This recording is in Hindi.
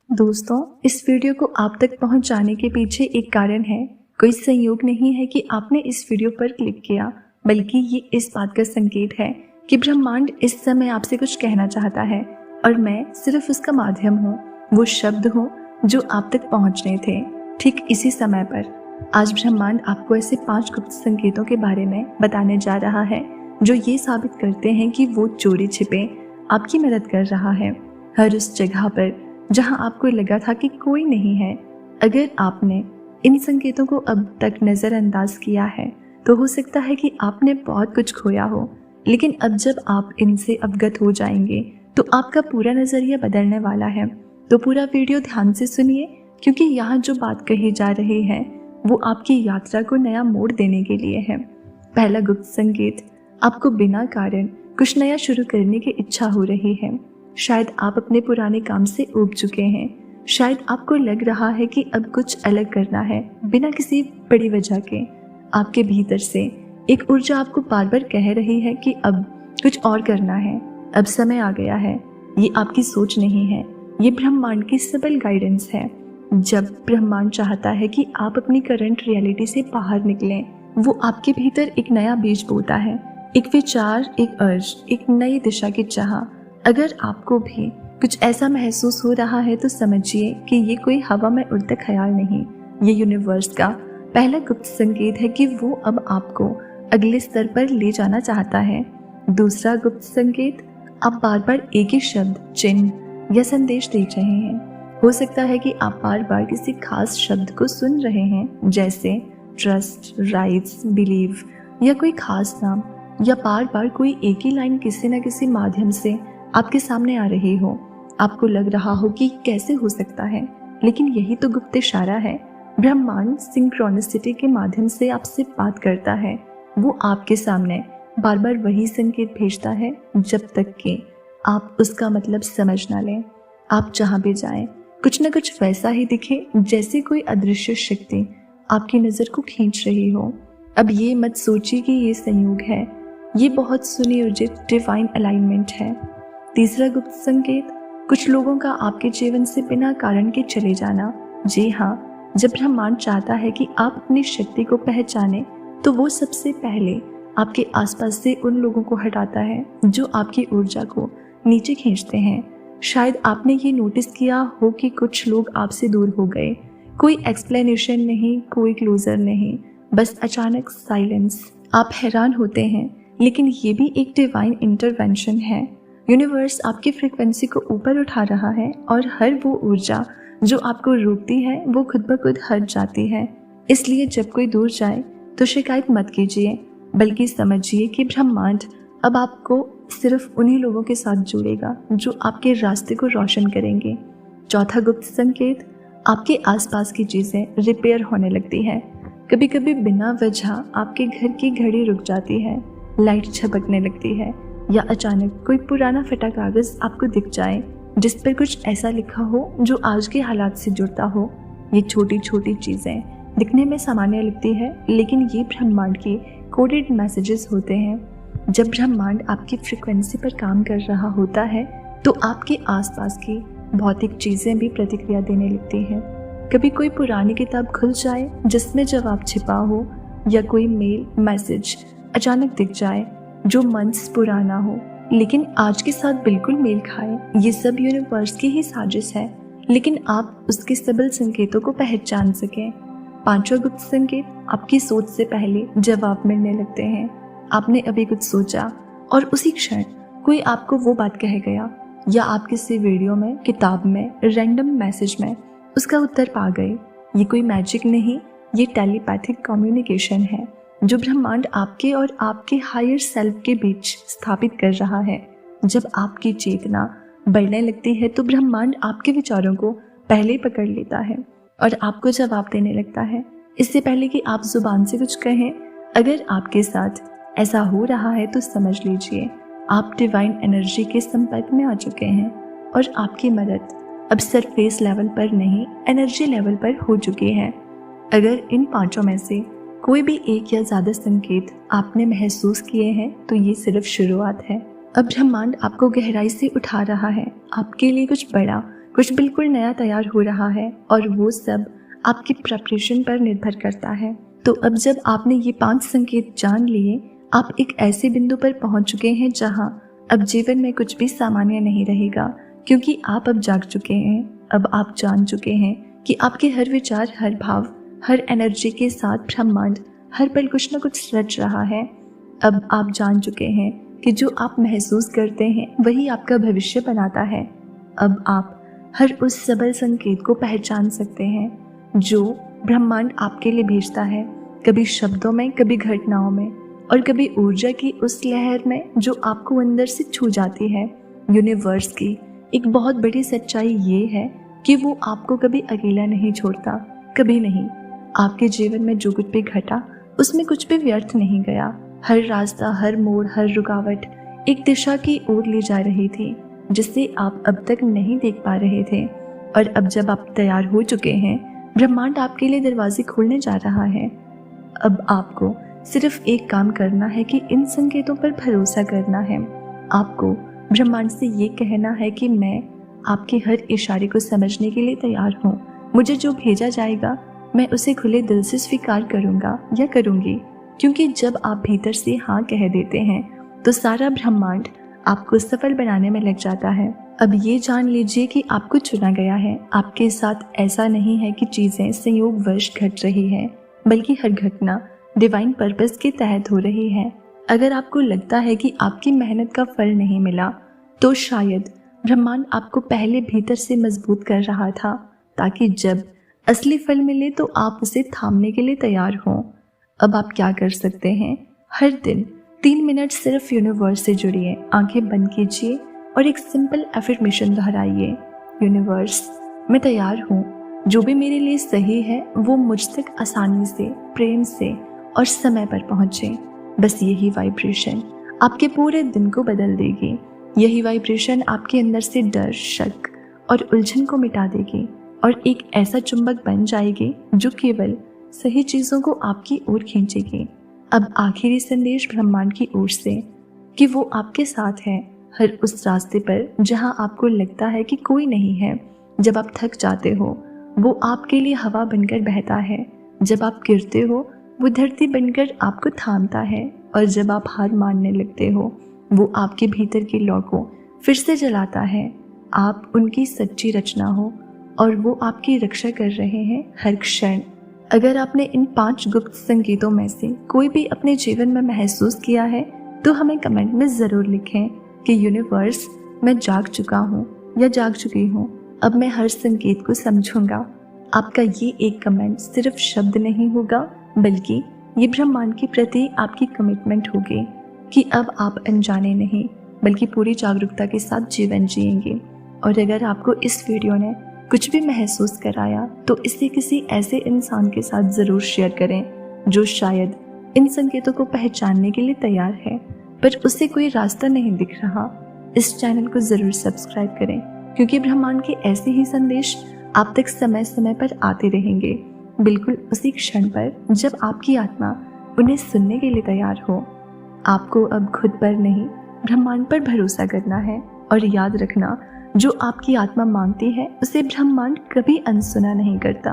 दोस्तों, इस वीडियो को आप तक पहुंचाने के पीछे एक कारण है। कोई संयोग नहीं है कि आपने इस वीडियो पर क्लिक किया, बल्कि ये इस बात का संकेत है कि ब्रह्मांड इस समय आपसे कुछ कहना चाहता है और मैं सिर्फ उसका माध्यम हूँ, वो शब्द हूँ जो आप तक पहुँचने थे ठीक इसी समय पर। आज ब्रह्मांड आपको ऐसे 5 गुप्त संकेतों के बारे में बताने जा रहा है जो ये साबित करते हैं कि वो चोरी छिपे आपकी मदद कर रहा है, हर उस जगह पर जहां आपको लगा था कि कोई नहीं है। अगर आपने इन संकेतों को अब तक नज़रअंदाज किया है तो हो सकता है कि आपने बहुत कुछ खोया हो, लेकिन अब जब आप इनसे अवगत हो जाएंगे तो आपका पूरा नज़रिया बदलने वाला है। तो पूरा वीडियो ध्यान से सुनिए, क्योंकि यहाँ जो बात कही जा रही है वो आपकी यात्रा को नया मोड़ देने के लिए है। पहला गुप्त संकेत, आपको बिना कारण कुछ नया शुरू करने की इच्छा हो रही है। शायद आप अपने पुराने काम से ऊब चुके हैं। शायद आपको लग रहा है कि अब कुछ अलग करना है बिना किसी बड़ी वजह के। आपके भीतर से एक ऊर्जा आपको बार बार कह रही है कि अब कुछ और करना है, अब समय आ गया है। ये आपकी सोच नहीं है, ये ब्रह्मांड की सबल गाइडेंस है। जब ब्रह्मांड चाहता है कि आप अपनी करंट रियलिटी से बाहर निकलें, वो आपके भीतर एक नया बीज बोता है, एक विचार, एक अर्ज, एक नई दिशा की चाह। अगर आपको भी कुछ ऐसा महसूस हो रहा है तो समझिए कि ये कोई हवा में उड़ता ख्याल नहीं, ये यूनिवर्स का पहला गुप्त संकेत है कि वो अब आपको अगले स्तर पर ले जाना चाहता है। दूसरा गुप्त संकेत, आप बार बार एक ही शब्द, चिन्ह या संदेश देख रहे हैं। हो सकता है कि आप बार बार किसी खास शब्द को सुन रहे हैं, जैसे ट्रस्ट, राइट्स, बिलीव या कोई खास नाम, या बार बार कोई एक ही लाइन किसी न किसी माध्यम से आपके सामने आ रही हो। आपको लग रहा हो कि कैसे हो सकता है, लेकिन यही तो गुप्त इशारा है। ब्रह्मांड सिंक्रोनिसिटी के माध्यम से आपसे बात करता है। वो आपके सामने बार बार वही संकेत भेजता है जब तक कि आप उसका मतलब समझ ना लें। आप जहाँ भी जाएं, कुछ न कुछ वैसा ही दिखे जैसे कोई अदृश्य शक्ति आपकी नज़र को खींच रही हो। अब ये मत सोचिए कि ये संयोग है, ये बहुत सुनियोजित डिवाइन अलाइनमेंट है। तीसरा गुप्त संकेत, कुछ लोगों का आपके जीवन से बिना कारण के चले जाना। जी हाँ, जब ब्रह्मांड चाहता है कि आप अपनी शक्ति को पहचाने तो वो सबसे पहले आपके आसपास से उन लोगों को हटाता है जो आपकी ऊर्जा को नीचे खींचते हैं। शायद आपने ये नोटिस किया हो कि कुछ लोग आपसे दूर हो गए, कोई एक्सप्लेनेशन नहीं, कोई क्लोजर नहीं, बस अचानक साइलेंस। आप हैरान होते हैं, लेकिन ये भी एक डिवाइन इंटरवेंशन है। यूनिवर्स आपकी फ्रीक्वेंसी को ऊपर उठा रहा है और हर वो ऊर्जा जो आपको रोकती है वो खुद ब खुद हट जाती है। इसलिए जब कोई दूर जाए तो शिकायत मत कीजिए, बल्कि समझिए कि ब्रह्मांड अब आपको सिर्फ उन्हीं लोगों के साथ जोड़ेगा जो आपके रास्ते को रोशन करेंगे। चौथा गुप्त संकेत, आपके आसपास की चीज़ें रिपेयर होने लगती है। कभी कभी बिना वजह आपके घर की घड़ी रुक जाती है, लाइट झपकने लगती है, या अचानक कोई पुराना फटा कागज आपको दिख जाए जिस पर कुछ ऐसा लिखा हो जो आज के हालात से जुड़ता हो। ये छोटी छोटी चीज़ें दिखने में सामान्य लगती है, लेकिन ये ब्रह्मांड की कोडेड मैसेजेस होते हैं। जब ब्रह्मांड आपकी फ्रिक्वेंसी पर काम कर रहा होता है तो आपके आसपास की भौतिक चीज़ें भी प्रतिक्रिया देने लगती हैं। कभी कोई पुरानी किताब खुल जाए जिसमें जवाब छिपा हो, या कोई मेल मैसेज अचानक दिख जाए जो मंथ्स पुराना हो लेकिन आज के साथ बिल्कुल मेल खाए। ये सब यूनिवर्स की ही साजिश है, लेकिन आप उसके सबल संकेतों को पहचान सकें। पांचवा गुप्त संकेत, आपकी सोच से पहले जवाब मिलने लगते हैं। आपने अभी कुछ सोचा और उसी क्षण कोई आपको वो बात कह गया, या आप किसी वीडियो में, किताब में, रैंडम मैसेज में उसका उत्तर पा गए। ये कोई मैजिक नहीं, ये टेलीपैथिक कम्युनिकेशन है जो ब्रह्मांड आपके और आपके हायर सेल्फ के बीच स्थापित कर रहा है। जब आपकी चेतना बढ़ने लगती है तो ब्रह्मांड आपके विचारों को पहले पकड़ लेता है और आपको जवाब देने लगता है, इससे पहले कि आप जुबान से कुछ कहें। अगर आपके साथ ऐसा हो रहा है तो समझ लीजिए आप डिवाइन एनर्जी के संपर्क में आ चुके हैं और आपकी मदद अब सरफेस लेवल पर नहीं, एनर्जी लेवल पर हो चुकी है। अगर इन 5 में से कोई भी एक या ज़्यादा संकेत आपने महसूस किए हैं तो ये सिर्फ शुरुआत है। अब ब्रह्मांड आपको गहराई से उठा रहा है, आपके लिए कुछ बड़ा, कुछ बिल्कुल नया तैयार हो रहा है और वो सब आपकी प्रिपरेशन पर निर्भर करता है। तो अब जब आपने ये 5 संकेत जान लिए, आप एक ऐसे बिंदु पर पहुंच चुके हैं जहां अब जीवन में कुछ भी सामान्य नहीं रहेगा, क्योंकि आप अब जाग चुके हैं। अब आप जान चुके हैं कि आपके हर विचार, हर भाव, हर एनर्जी के साथ ब्रह्मांड हर पल कुछ न कुछ रच रहा है। अब आप जान चुके हैं कि जो आप महसूस करते हैं वही आपका भविष्य बनाता है। अब आप हर उस सबल संकेत को पहचान सकते हैं जो ब्रह्मांड आपके लिए भेजता है, कभी शब्दों में, कभी घटनाओं में, और कभी ऊर्जा की उस लहर में जो आपको अंदर से छू जाती है। यूनिवर्स की एक बहुत बड़ी सच्चाई ये है कि वो आपको कभी अकेला नहीं छोड़ता, कभी नहीं। आपके जीवन में जो कुछ भी घटा उसमें कुछ भी व्यर्थ नहीं गया। हर रास्ता, हर मोड़, हर रुकावट एक दिशा की ओर ले जा रही थी जिसे आप अब तक नहीं देख पा रहे थे। और अब जब आप तैयार हो चुके हैं, ब्रह्मांड आपके लिए दरवाजे खोलने जा रहा है। अब आपको सिर्फ एक काम करना है कि इन संकेतों पर भरोसा करना है। आपको ब्रह्मांड से ये कहना है कि मैं आपके हर इशारे को समझने के लिए तैयार हूँ। मुझे जो भेजा जाएगा मैं उसे खुले दिल से स्वीकार करूँगा या करूँगी, क्योंकि जब आप भीतर से हाँ कह देते हैं तो सारा ब्रह्मांड आपको सफल बनाने में लग जाता है। अब ये जान लीजिए कि आपको चुना गया है। आपके साथ ऐसा नहीं है कि चीज़ें संयोगवश घट रही हैं, बल्कि हर घटना डिवाइन पर्पस के तहत हो रही है। अगर आपको लगता है कि आपकी मेहनत का फल नहीं मिला, तो शायद ब्रह्मांड आपको पहले भीतर से मजबूत कर रहा था, ताकि जब असली फल मिले तो आप उसे थामने के लिए तैयार हों। अब आप क्या कर सकते हैं? हर दिन 3 मिनट सिर्फ यूनिवर्स से जुड़िए, आंखें बंद कीजिए और एक सिंपल एफर्मेशन दोहराइए। यूनिवर्स, मैं तैयार हूँ। जो भी मेरे लिए सही है वो मुझ तक आसानी से, प्रेम से और समय पर पहुँचे। बस यही वाइब्रेशन आपके पूरे दिन को बदल देगी। यही वाइब्रेशन आपके अंदर से डर, शक और उलझन को मिटा देगी और एक ऐसा चुंबक बन जाएगी जो केवल सही चीज़ों को आपकी ओर खींचेगी। अब आखिरी संदेश ब्रह्मांड की ओर से कि वो आपके साथ है, हर उस रास्ते पर जहां आपको लगता है कि कोई नहीं है। जब आप थक जाते हो वो आपके लिए हवा बनकर बहता है। जब आप गिरते हो वो धरती बनकर आपको थामता है, और जब आप हार मानने लगते हो वो आपके भीतर की लौ को फिर से जलाता है। आप उनकी सच्ची रचना हो और वो आपकी रक्षा कर रहे हैं हर क्षण। अगर आपने इन 5 गुप्त संकेतों में से कोई भी अपने जीवन में महसूस किया है तो हमें कमेंट में ज़रूर लिखें कि यूनिवर्स, मैं जाग चुका हूँ या जाग चुकी हूँ। अब मैं हर संकेत को समझूंगा। आपका ये एक कमेंट सिर्फ शब्द नहीं होगा, बल्कि ये ब्रह्मांड के प्रति आपकी कमिटमेंट होगी कि अब आप अनजाने नहीं बल्कि पूरी जागरूकता के साथ जीवन जिएंगे। और अगर आपको इस वीडियो ने कुछ भी महसूस कराया तो इसे किसी ऐसे इंसान के साथ ज़रूर शेयर करें जो शायद इन संकेतों को पहचानने के लिए तैयार है पर उसे कोई रास्ता नहीं दिख रहा। इस चैनल को ज़रूर सब्सक्राइब करें, क्योंकि ब्रह्मांड के ऐसे ही संदेश आप तक समय समय पर आते रहेंगे, बिल्कुल उसी क्षण पर जब आपकी आत्मा उन्हें सुनने के लिए तैयार हो। आपको अब खुद पर नहीं, ब्रह्मांड पर भरोसा करना है। और याद रखना, जो आपकी आत्मा मांगती है उसे ब्रह्मांड कभी अनसुना नहीं करता।